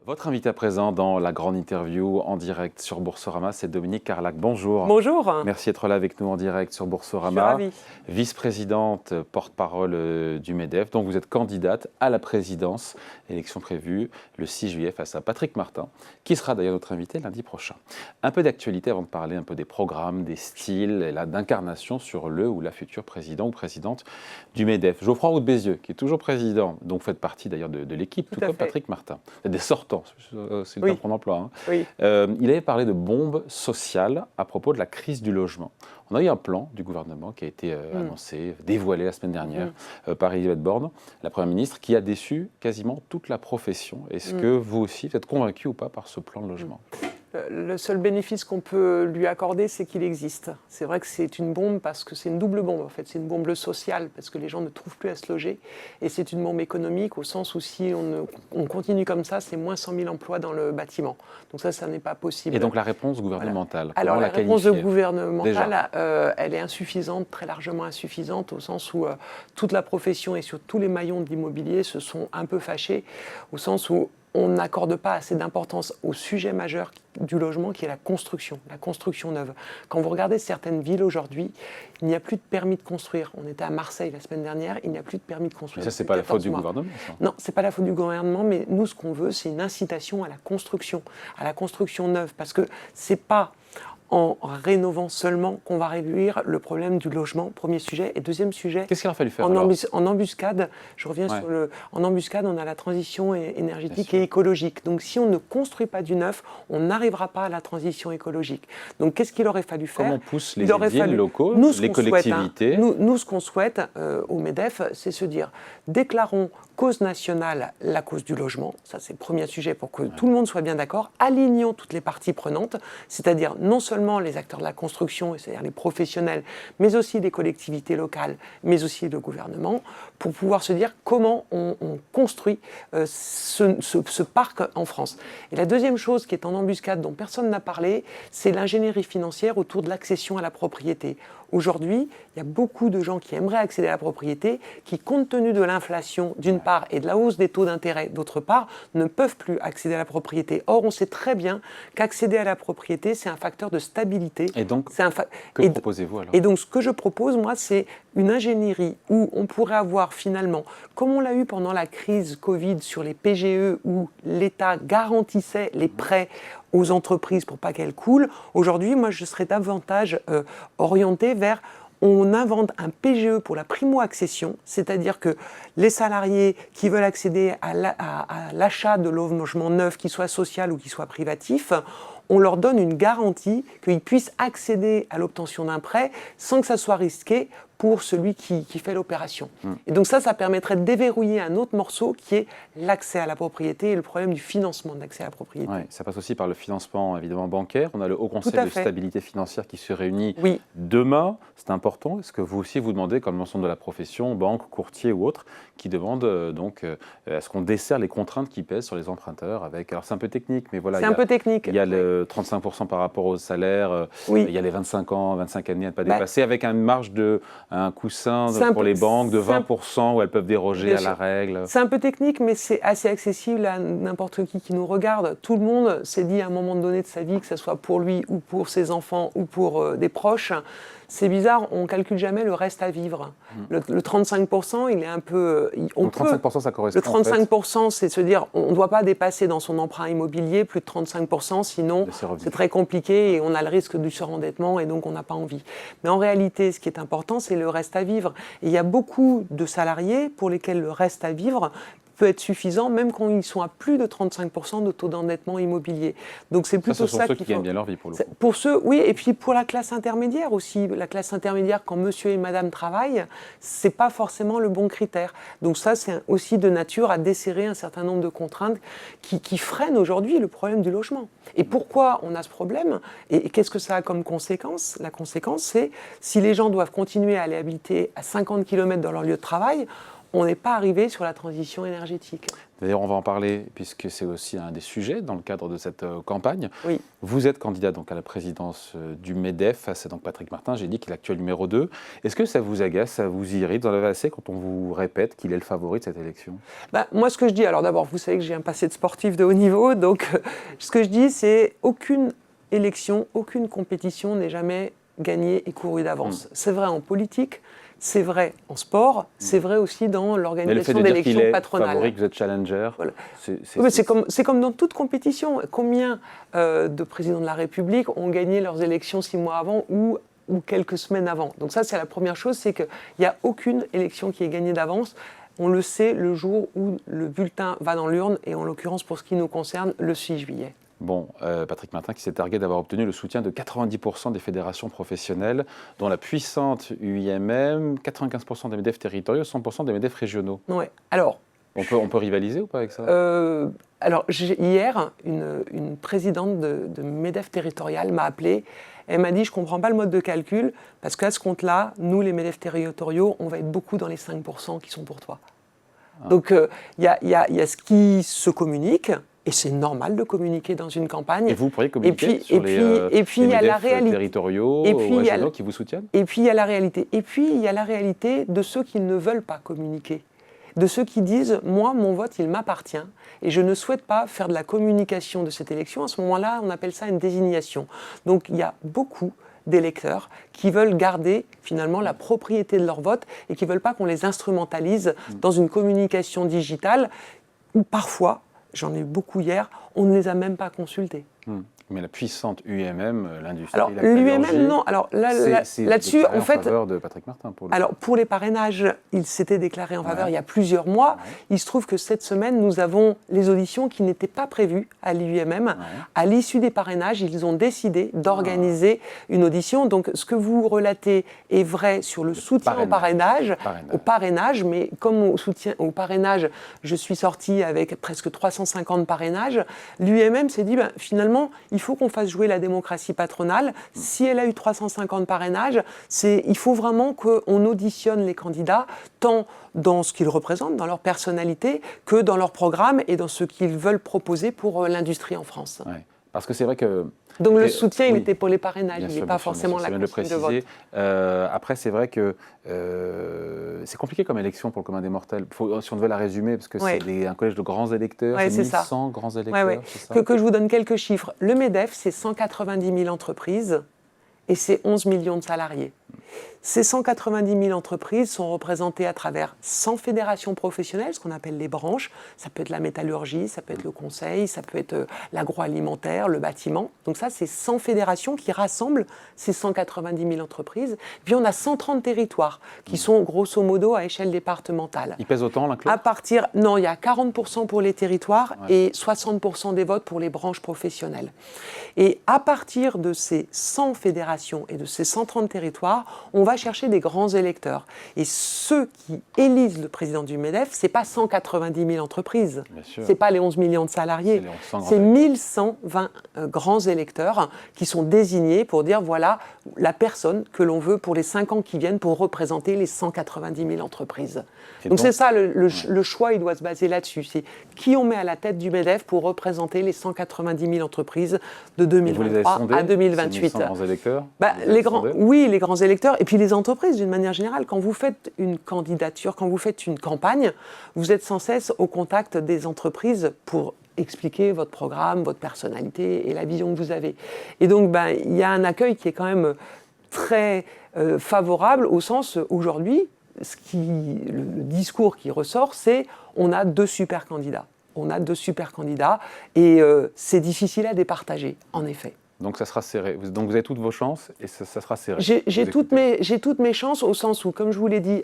Votre invité à présent dans la grande interview en direct sur Boursorama, c'est Dominique Carlac. Bonjour. Bonjour. Merci d'être là avec nous en direct sur Je suis Boursorama. ravie. Vice-présidente, porte-parole du MEDEF. Donc vous êtes candidate à la présidence, élection prévue le 6 juillet face à Patrick Martin, qui sera d'ailleurs notre invité lundi prochain. Un peu d'actualité avant de parler un peu des programmes, des styles et d'incarnation sur le ou la future président ou présidente du MEDEF. Geoffroy Roux de Bézieux, qui est toujours président, donc vous faites partie d'ailleurs de l'équipe, tout comme Patrick Martin. Des sortants. C'est le terme qu'on emploie. Hein. Oui. Il avait parlé de bombe sociale à propos de la crise du logement. On a eu un plan du gouvernement qui a été annoncé, dévoilé la semaine dernière par Elisabeth Borne, la Première ministre, qui a déçu quasiment toute la profession. Est-ce que vous aussi, vous êtes convaincu ou pas par ce plan de logement ? Le seul bénéfice qu'on peut lui accorder, c'est qu'il existe. C'est vrai que c'est une bombe parce que c'est une double bombe en fait. C'est une bombe sociale parce que les gens ne trouvent plus à se loger. Et c'est une bombe économique au sens où si on continue comme ça, c'est moins 100 000 emplois dans le bâtiment. Donc ça n'est pas possible. Et donc la réponse gouvernementale, voilà. Alors la réponse gouvernementale, elle est insuffisante, très largement insuffisante, au sens où toute la profession et sur tous les maillons de l'immobilier se sont un peu fâchés, au sens où on n'accorde pas assez d'importance au sujet majeur du logement qui est la construction neuve. Quand vous regardez certaines villes aujourd'hui, il n'y a plus de permis de construire. On était à Marseille la semaine dernière, il n'y a plus de permis de construire. Mais ça, c'est pas la faute du gouvernement, ça. Non, c'est pas la faute du gouvernement, mais nous, ce qu'on veut, c'est une incitation à la construction neuve, parce que c'est pas en rénovant seulement qu'on va réduire le problème du logement, premier sujet. Et deuxième sujet, qu'est-ce qu'il a fallu faire en embuscade, je reviens sur en embuscade, on a la transition énergétique et écologique. Donc si on ne construit pas du neuf, on n'arrivera pas à la transition écologique. Donc qu'est-ce qu'il aurait fallu faire ? Comment poussent les édiles locaux, les collectivités ? Nous, ce qu'on souhaite au MEDEF, c'est se dire, déclarons cause nationale la cause du logement, ça c'est le premier sujet pour que tout le monde soit bien d'accord, alignons toutes les parties prenantes, c'est-à-dire non seulement les acteurs de la construction, c'est-à-dire les professionnels, mais aussi les collectivités locales, mais aussi le gouvernement, pour pouvoir se dire comment on construit ce parc en France. Et la deuxième chose qui est en embuscade, dont personne n'a parlé, c'est l'ingénierie financière autour de l'accession à la propriété. Aujourd'hui, il y a beaucoup de gens qui aimeraient accéder à la propriété, qui, compte tenu de l'inflation d'une part et de la hausse des taux d'intérêt d'autre part, ne peuvent plus accéder à la propriété. Or, on sait très bien qu'accéder à la propriété, c'est un facteur de stabilité. Et donc, que proposez-vous alors ? Et donc, ce que je propose, moi, c'est une ingénierie où on pourrait avoir finalement, comme on l'a eu pendant la crise Covid sur les PGE, où l'État garantissait les prêts aux entreprises pour pas qu'elles coulent. Aujourd'hui, moi, je serais davantage orientée vers on invente un PGE pour la primo-accession, c'est-à-dire que les salariés qui veulent accéder à l'achat de logement neuf, qu'il soit social ou qu'il soit privatif, on leur donne une garantie qu'ils puissent accéder à l'obtention d'un prêt sans que ça soit risqué pour celui qui fait l'opération. Et donc ça permettrait de déverrouiller un autre morceau qui est l'accès à la propriété et le problème du financement de l'accès à la propriété. Ouais, ça passe aussi par le financement évidemment bancaire. On a le Haut Conseil de stabilité financière qui se réunit demain. C'est important. Est-ce que vous aussi vous demandez, comme l'ensemble de la profession, banque, courtier ou autre, qui demandent à ce qu'on desserre les contraintes qui pèsent sur les emprunteurs avec... Alors c'est un peu technique, mais voilà. C'est un peu technique. Il y a le 35% par rapport au salaire. Il y a les 25 années à ne pas dépasser, avec une marge un coussin pour les banques de 20% où elles peuvent déroger à la règle. C'est un peu technique, mais c'est assez accessible à n'importe qui nous regarde. Tout le monde s'est dit à un moment donné de sa vie, que ce soit pour lui ou pour ses enfants ou pour des proches, c'est bizarre, on ne calcule jamais le reste à vivre. Le 35%, il est un peu... Le 35%, ça correspond. Le 35%, c'est se dire, on ne doit pas dépasser dans son emprunt immobilier plus de 35%, sinon c'est très compliqué et on a le risque du surendettement et donc on n'a pas envie. Mais en réalité, ce qui est important, c'est le reste à vivre. Et il y a beaucoup de salariés pour lesquels le reste à vivre peut être suffisant, même quand ils sont à plus de 35% de taux d'endettement immobilier. Donc c'est plutôt ça ceux qui gagnent bien leur vie, pour le coup. Pour ceux, oui, et puis pour la classe intermédiaire aussi. La classe intermédiaire, quand monsieur et madame travaillent, c'est pas forcément le bon critère. Donc ça, c'est aussi de nature à desserrer un certain nombre de contraintes qui freinent aujourd'hui le problème du logement. Et pourquoi on a ce problème ? Et qu'est-ce que ça a comme conséquence ? La conséquence, c'est si les gens doivent continuer à aller habiter à 50 km dans leur lieu de travail, on n'est pas arrivé sur la transition énergétique. D'ailleurs, on va en parler puisque c'est aussi un des sujets dans le cadre de cette campagne. Oui. Vous êtes candidat donc à la présidence du MEDEF face à donc Patrick Martin. J'ai dit qu'il est actuel numéro 2. Est-ce que ça vous agace, ça vous irrite, vous en avez assez quand on vous répète qu'il est le favori de cette élection? Moi, ce que je dis, alors d'abord, vous savez que j'ai un passé de sportif de haut niveau, donc ce que je dis, c'est aucune élection, aucune compétition n'est jamais gagnée et courue d'avance. C'est vrai en politique, c'est vrai en sport, c'est vrai aussi dans l'organisation d'élections patronales. Favori, que vous êtes challenger, voilà. C'est comme dans toute compétition. Combien de présidents de la République ont gagné leurs élections 6 mois avant ou quelques semaines avant? Donc ça, c'est la première chose, c'est qu'il n'y a aucune élection qui est gagnée d'avance. On le sait le jour où le bulletin va dans l'urne, et en l'occurrence, pour ce qui nous concerne, le 6 juillet. Bon, Patrick Martin qui s'est targué d'avoir obtenu le soutien de 90% des fédérations professionnelles, dont la puissante UIMM, 95% des MEDEF territoriaux, 100% des MEDEF régionaux. Ouais. Alors, on peut rivaliser ou pas avec ça? Alors, hier, une présidente de MEDEF territoriale m'a appelé. Elle m'a dit, je ne comprends pas le mode de calcul, parce qu'à ce compte-là, nous, les MEDEF territoriaux, on va être beaucoup dans les 5% qui sont pour toi. Ah. Donc, il y a ce qui se communique, et c'est normal de communiquer dans une campagne. Et vous pourriez communiquer sur les MEDEF territoriaux ou régionaux qui vous soutiennent? Et puis, il y a la réalité. Et puis, il y a la réalité de ceux qui ne veulent pas communiquer. De ceux qui disent, moi, mon vote, il m'appartient, et je ne souhaite pas faire de la communication de cette élection. À ce moment-là, on appelle ça une désignation. Donc, il y a beaucoup d'électeurs qui veulent garder finalement la propriété de leur vote et qui ne veulent pas qu'on les instrumentalise dans une communication digitale où parfois, j'en ai eu beaucoup hier, on ne les a même pas consultés. Mais la puissante UIMM, l'industrie, alors, l'UIMM, non. Alors là-dessus, en fait, en faveur de Patrick Martin. Pour les parrainages, il s'était déclaré en faveur il y a plusieurs mois. Ouais. Il se trouve que cette semaine, nous avons les auditions qui n'étaient pas prévues à l'UIMM. Ouais. À l'issue des parrainages, ils ont décidé d'organiser une audition. Donc, ce que vous relatez est vrai sur le soutien au parrainage, mais comme au soutien au parrainage, je suis sortie avec presque 350 parrainages, l'UIMM s'est dit, finalement, il faut qu'on fasse jouer la démocratie patronale. Si elle a eu 350 parrainages, il faut vraiment qu'on auditionne les candidats, tant dans ce qu'ils représentent, dans leur personnalité, que dans leur programme et dans ce qu'ils veulent proposer pour l'industrie en France. Ouais. Parce que c'est vrai que... Donc le soutien, il était pour les parrainages, il n'est pas forcément la consigne de vote. Après, c'est vrai que c'est compliqué comme élection pour le commun des mortels. Si on devait la résumer, parce que c'est un collège de grands électeurs, c'est 1100 grands électeurs. C'est ça. Que je vous donne quelques chiffres. Le MEDEF, c'est 190 000 entreprises et c'est 11 millions de salariés. Ces 190 000 entreprises sont représentées à travers 100 fédérations professionnelles, ce qu'on appelle les branches. Ça peut être la métallurgie, ça peut être le conseil, ça peut être l'agroalimentaire, le bâtiment. Donc ça, c'est 100 fédérations qui rassemblent ces 190 000 entreprises. Puis on a 130 territoires qui sont grosso modo à échelle départementale. Ils pèsent autant l'un que l'autre ? Non, il y a 40% pour les territoires et 60% des votes pour les branches professionnelles. Et à partir de ces 100 fédérations et de ces 130 territoires, on va chercher des grands électeurs. Et ceux qui élisent le président du MEDEF, ce n'est pas 190 000 entreprises, ce n'est pas les 11 millions de salariés, c'est 1120 grands électeurs qui sont désignés pour dire voilà la personne que l'on veut pour les 5 ans qui viennent pour représenter les 190 000 entreprises. Donc c'est ça, le choix, il doit se baser là-dessus. C'est qui on met à la tête du MEDEF pour représenter les 190 000 entreprises de 2023 à 2028. Ces grands électeurs Oui, les grands électeurs. Et puis les entreprises, d'une manière générale, quand vous faites une candidature, quand vous faites une campagne, vous êtes sans cesse au contact des entreprises pour expliquer votre programme, votre personnalité et la vision que vous avez. Et donc, il y a un accueil qui est quand même très favorable au sens, aujourd'hui, le discours qui ressort, c'est on a 2 super candidats. On a 2 super candidats et c'est difficile à départager, en effet. Donc ça sera serré. Donc vous avez toutes vos chances et ça sera serré. J'ai toutes mes chances au sens où, comme je vous l'ai dit,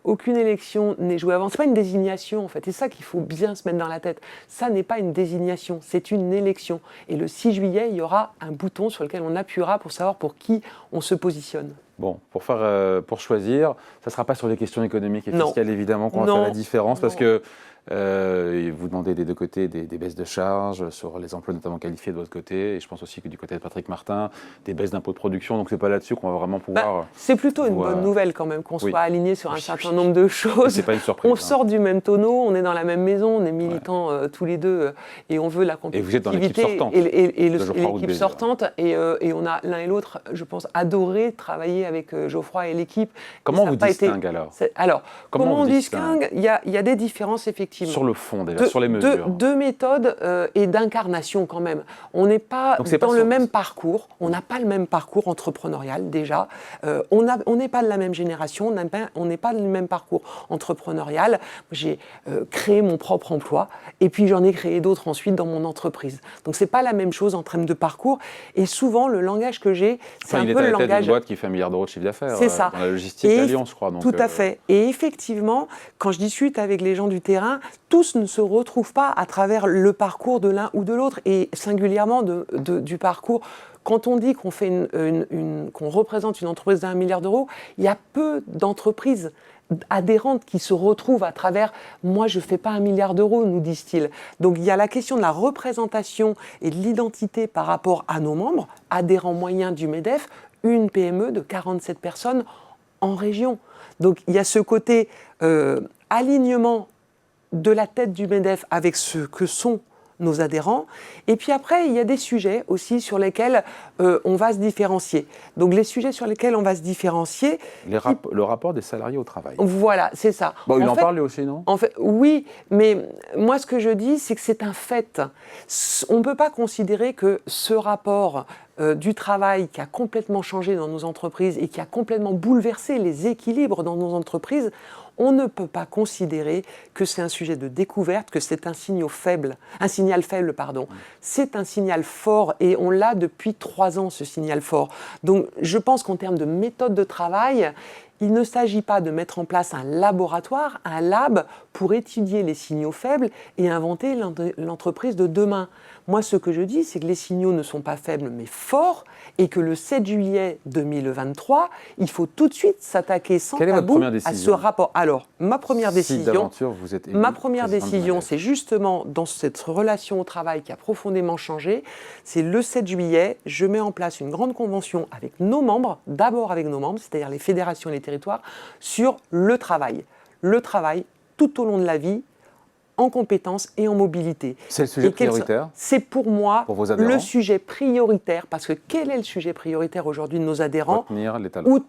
aucune élection n'est jouée avant. Ce n'est pas une désignation, en fait. C'est ça qu'il faut bien se mettre dans la tête. Ça n'est pas une désignation, c'est une élection. Et le 6 juillet, il y aura un bouton sur lequel on appuiera pour savoir pour qui on se positionne. Bon, pour choisir, ça ne sera pas sur les questions économiques et fiscales, évidemment, qu'on va faire la différence, parce que Et vous demandez des deux côtés des baisses de charges sur les emplois notamment qualifiés de votre côté. Et je pense aussi que du côté de Patrick Martin, des baisses d'impôts de production. Donc, ce n'est pas là-dessus qu'on va vraiment pouvoir... c'est plutôt une bonne nouvelle quand même, qu'on soit aligné sur un certain nombre de choses. C'est pas une surprise. On sort du même tonneau, on est dans la même maison, on est militants tous les deux et on veut la compétitivité. Et vous êtes dans l'équipe sortante. Et l'équipe sortante. Et on a l'un et l'autre, je pense, adoré travailler avec Geoffroy et l'équipe. Comment on vous distingue alors comment on distingue ? Il y a des différences effectivement. Sur le fond déjà, sur les mesures. Deux méthodes et d'incarnation quand même. On n'est pas dans le même parcours, on n'a pas le même parcours entrepreneurial déjà. On n'est pas de la même génération, on n'est pas du même parcours entrepreneurial. J'ai créé mon propre emploi et puis j'en ai créé d'autres ensuite dans mon entreprise. Donc c'est pas la même chose en termes de parcours. Et souvent le langage que j'ai, c'est un peu le langage... Il est à la tête d'une boîte qui fait 1 milliard d'euros de chiffre d'affaires. C'est ça. Dans la logistique à Lyon, je crois. Donc, tout à fait. Et effectivement, quand je discute avec les gens du terrain, tous ne se retrouvent pas à travers le parcours de l'un ou de l'autre, et singulièrement du parcours. Quand on dit qu'on qu'on représente une entreprise d'1 milliard d'euros, il y a peu d'entreprises adhérentes qui se retrouvent à travers « moi je ne fais pas 1 milliard d'euros », nous disent-ils. Donc il y a la question de la représentation et de l'identité par rapport à nos membres, adhérents moyens du MEDEF, une PME de 47 personnes en région. Donc il y a ce côté alignement de la tête du MEDEF avec ce que sont nos adhérents. Et puis après, il y a des sujets aussi sur lesquels on va se différencier. Donc les sujets sur lesquels on va se différencier... Le rapport des salariés au travail. Voilà, c'est ça. Bon, il en parle lui aussi, non ? En fait, oui, mais moi ce que je dis, c'est que c'est un fait. On ne peut pas considérer que ce rapport du travail qui a complètement changé dans nos entreprises et qui a complètement bouleversé les équilibres dans nos entreprises, on ne peut pas considérer que c'est un sujet de découverte, que c'est un signal faible, pardon. C'est un signal fort et on l'a depuis 3 ans, ce signal fort. Donc je pense qu'en termes de méthode de travail, il ne s'agit pas de mettre en place un laboratoire, un lab, pour étudier les signaux faibles et inventer l'entreprise de demain. Moi, ce que je dis, c'est que les signaux ne sont pas faibles, mais forts, et que le 7 juillet 2023, il faut tout de suite s'attaquer sans tabou à ce rapport. Alors, ma première décision, c'est justement dans cette relation au travail qui a profondément changé. C'est le 7 juillet, je mets en place une grande convention avec nos membres, d'abord avec nos membres, c'est-à-dire les fédérations et les territoires, sur le travail. Le travail tout au long de la vie, en compétences et en mobilité. C'est le sujet prioritaire ? C'est pour moi le sujet prioritaire, parce que quel est le sujet prioritaire aujourd'hui de nos adhérents ? Retenir les talents.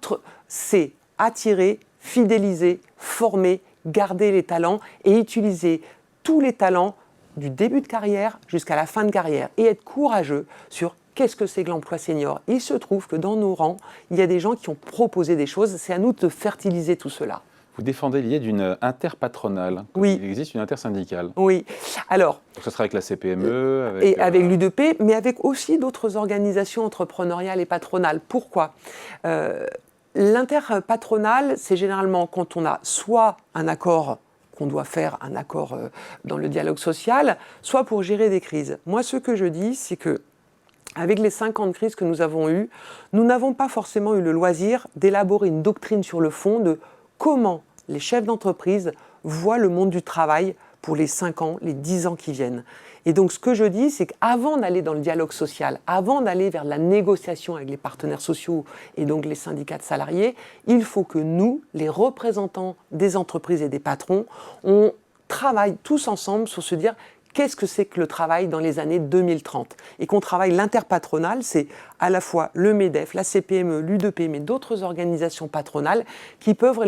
C'est attirer, fidéliser, former, garder les talents et utiliser tous les talents du début de carrière jusqu'à la fin de carrière et être courageux sur qu'est-ce que c'est que l'emploi senior. Il se trouve que dans nos rangs, il y a des gens qui ont proposé des choses, c'est à nous de fertiliser tout cela. Vous défendez l'idée d'une interpatronale. Oui. Il existe une intersyndicale. Oui. Alors. Donc ce sera avec la CPME, avec l'UDP, mais avec aussi d'autres organisations entrepreneuriales et patronales. Pourquoi ? L'interpatronale, c'est généralement quand on a soit un accord qu'on doit faire, un accord dans le dialogue social, soit pour gérer des crises. Moi, ce que je dis, c'est que avec les 50 crises que nous avons eues, nous n'avons pas forcément eu le loisir d'élaborer une doctrine sur le fond de comment les chefs d'entreprise voient le monde du travail pour les 5 ans, les 10 ans qui viennent. Et donc ce que je dis, c'est qu'avant d'aller dans le dialogue social, avant d'aller vers la négociation avec les partenaires sociaux et donc les syndicats de salariés, il faut que nous, les représentants des entreprises et des patrons, on travaille tous ensemble sur se dire qu'est-ce que c'est que le travail dans les années 2030 ? Et qu'on travaille l'interpatronal, c'est à la fois le MEDEF, la CPME, l'UDP, mais d'autres organisations patronales qui peuvent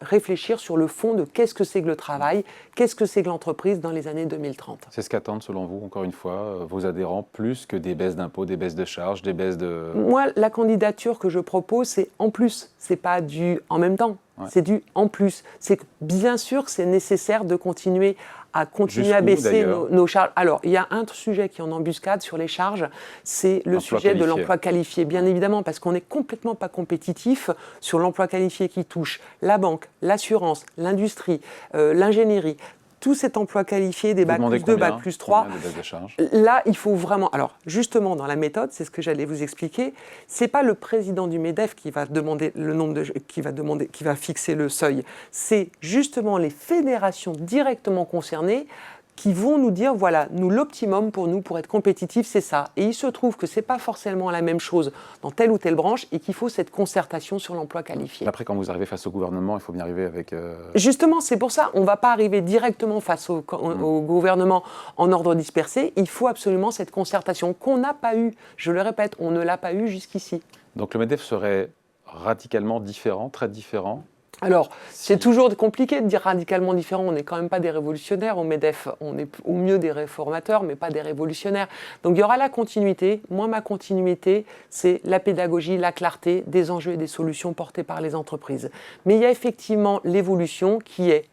réfléchir sur le fond de qu'est-ce que c'est que le travail, qu'est-ce que c'est que l'entreprise dans les années 2030. C'est ce qu'attendent, selon vous, encore une fois, vos adhérents, plus que des baisses d'impôts, des baisses de charges, des baisses de... Moi, la candidature que je propose, c'est en plus, c'est pas du en même temps. Ouais. C'est du en plus. C'est que bien sûr que c'est nécessaire de continuer à baisser nos charges. Alors, il y a un sujet qui est en embuscade sur les charges, c'est le sujet de l'emploi qualifié, bien évidemment, parce qu'on n'est complètement pas compétitif sur l'emploi qualifié qui touche la banque, l'assurance, l'industrie, l'ingénierie. tout cet emploi qualifié, des Vous bac demandez plus 2, combien bac plus 3, Combien de bases de charge? là, il faut vraiment... Alors, justement, dans la méthode, c'est ce que j'allais vous expliquer, c'est pas le président du MEDEF qui va demander le nombre de... qui va fixer le seuil, c'est justement les fédérations directement concernées qui vont nous dire, voilà, nous, l'optimum pour nous, pour être compétitifs, c'est ça. Et il se trouve que ce n'est pas forcément la même chose dans telle ou telle branche et qu'il faut cette concertation sur l'emploi qualifié. Après, quand vous arrivez face au gouvernement, il faut bien arriver avec... Justement, c'est pour ça, on ne va pas arriver directement face au gouvernement en ordre dispersé. Il faut absolument cette concertation qu'on n'a pas eue. Je le répète, on ne l'a pas eue jusqu'ici. Donc le MEDEF serait radicalement différent, très différent? Alors, c'est toujours compliqué de dire radicalement différent. On n'est quand même pas des révolutionnaires au MEDEF. On est au mieux des réformateurs, mais pas des révolutionnaires. Donc, il y aura la continuité. Moi, ma continuité, c'est la pédagogie, la clarté des enjeux et des solutions portés par les entreprises. Mais il y a effectivement l'évolution qui est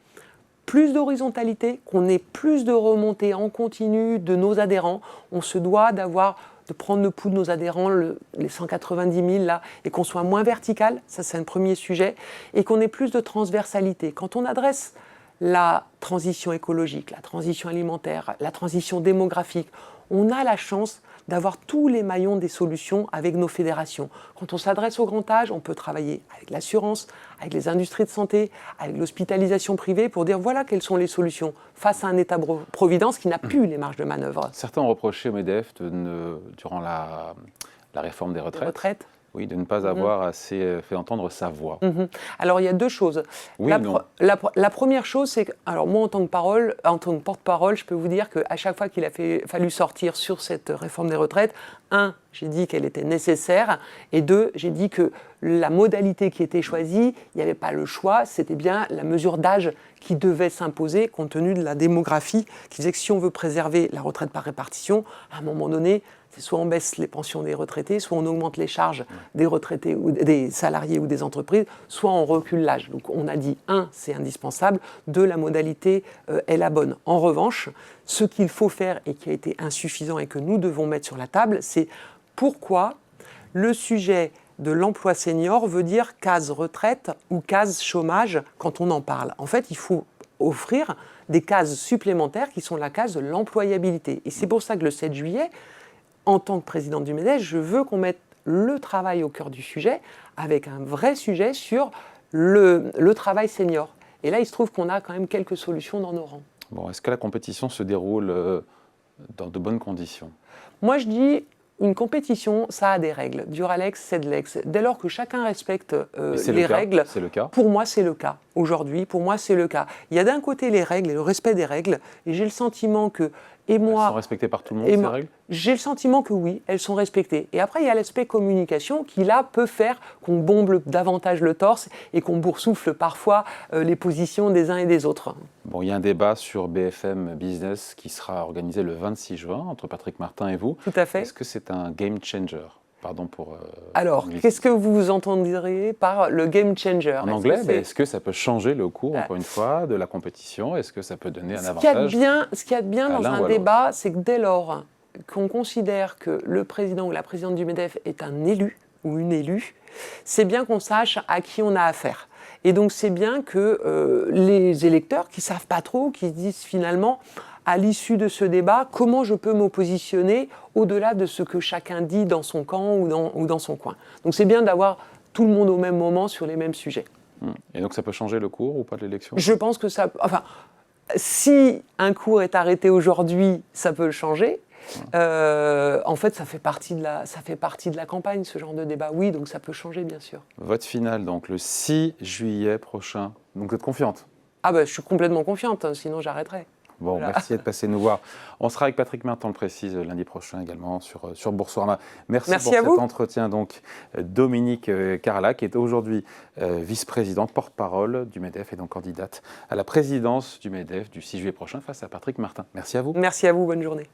plus d'horizontalité, qu'on ait plus de remontée en continu de nos adhérents. On se doit de prendre le pouls de nos adhérents, les 190 000 là, et qu'on soit moins vertical, ça c'est un premier sujet, et qu'on ait plus de transversalité. Quand on adresse la transition écologique, la transition alimentaire, la transition démographique, on a la chance d'avoir tous les maillons des solutions avec nos fédérations. Quand on s'adresse au grand âge, on peut travailler avec l'assurance, avec les industries de santé, avec l'hospitalisation privée pour dire voilà quelles sont les solutions face à un État-providence qui n'a plus les marges de manœuvre. Certains ont reproché au MEDEF, durant la réforme des retraites, oui, de ne pas avoir assez fait entendre sa voix. Alors, il y a deux choses. Oui, la première chose, c'est que, alors moi, en tant que porte-parole, je peux vous dire qu'à chaque fois qu'il a fallu sortir sur cette réforme des retraites, un, j'ai dit qu'elle était nécessaire, et deux, j'ai dit que la modalité qui était choisie, il n'y avait pas le choix, c'était bien la mesure d'âge qui devait s'imposer compte tenu de la démographie, qui disait que si on veut préserver la retraite par répartition, à un moment donné, c'est soit on baisse les pensions des retraités, soit on augmente les charges des retraités ou des salariés ou des entreprises, soit on recule l'âge. Donc on a dit, un, c'est indispensable, deux, la modalité est la bonne. En revanche, ce qu'il faut faire et qui a été insuffisant et que nous devons mettre sur la table, c'est pourquoi le sujet de l'emploi senior veut dire case retraite ou case chômage quand on en parle. En fait, il faut offrir des cases supplémentaires qui sont la case de l'employabilité. Et c'est pour ça que le 7 juillet, en tant que présidente du MEDEF, je veux qu'on mette le travail au cœur du sujet avec un vrai sujet sur le travail senior. Et là, il se trouve qu'on a quand même quelques solutions dans nos rangs. Bon, est-ce que la compétition se déroule dans de bonnes conditions? Moi, je dis, une compétition, ça a des règles. Duralex, Sedlex. Dès lors que chacun respecte les règles, c'est le cas. Pour moi, c'est le cas. Aujourd'hui, pour moi, c'est le cas. Il y a d'un côté les règles et le respect des règles, et j'ai le sentiment que... Elles sont respectées par tout le monde, ces règles? J'ai le sentiment que oui, elles sont respectées. Et après, il y a l'aspect communication qui, là, peut faire qu'on bombe davantage le torse et qu'on boursoufle parfois les positions des uns et des autres. Bon, il y a un débat sur BFM Business qui sera organisé le 26 juin entre Patrick Martin et vous. Tout à fait. Est-ce que c'est un game changer? Pardon pour... Alors, qu'est-ce que vous entendriez par le game changer? En anglais, est-ce que ça peut changer le cours, encore une fois, de la compétition? Est-ce que ça peut donner un avantage? Ce qu'il y a de bien dans un débat, c'est que dès lors qu'on considère que le président ou la présidente du MEDEF est un élu ou une élue, c'est bien qu'on sache à qui on a affaire. Et donc, c'est bien que les électeurs qui ne savent pas trop, qui se disent finalement... à l'issue de ce débat, comment je peux m'oppositionner au-delà de ce que chacun dit dans son camp ou dans son coin. Donc c'est bien d'avoir tout le monde au même moment sur les mêmes sujets. Et donc ça peut changer le cours ou pas de l'élection? Je pense que ça... Enfin, si un cours est arrêté aujourd'hui, ça peut le changer. En fait, ça fait partie de la campagne, ce genre de débat. Oui, donc ça peut changer, bien sûr. Vote final, donc le 6 juillet prochain. Donc vous êtes confiante? Ah ben, je suis complètement confiante, hein, sinon j'arrêterai. Bon, voilà. Merci d'être passé nous voir. On sera avec Patrick Martin, on le précise, lundi prochain également sur Boursorama. Merci pour cet entretien. Donc, Dominique Carla, qui est aujourd'hui vice-présidente, porte-parole du MEDEF et donc candidate à la présidence du MEDEF du 6 juillet prochain face à Patrick Martin. Merci à vous. Merci à vous, bonne journée.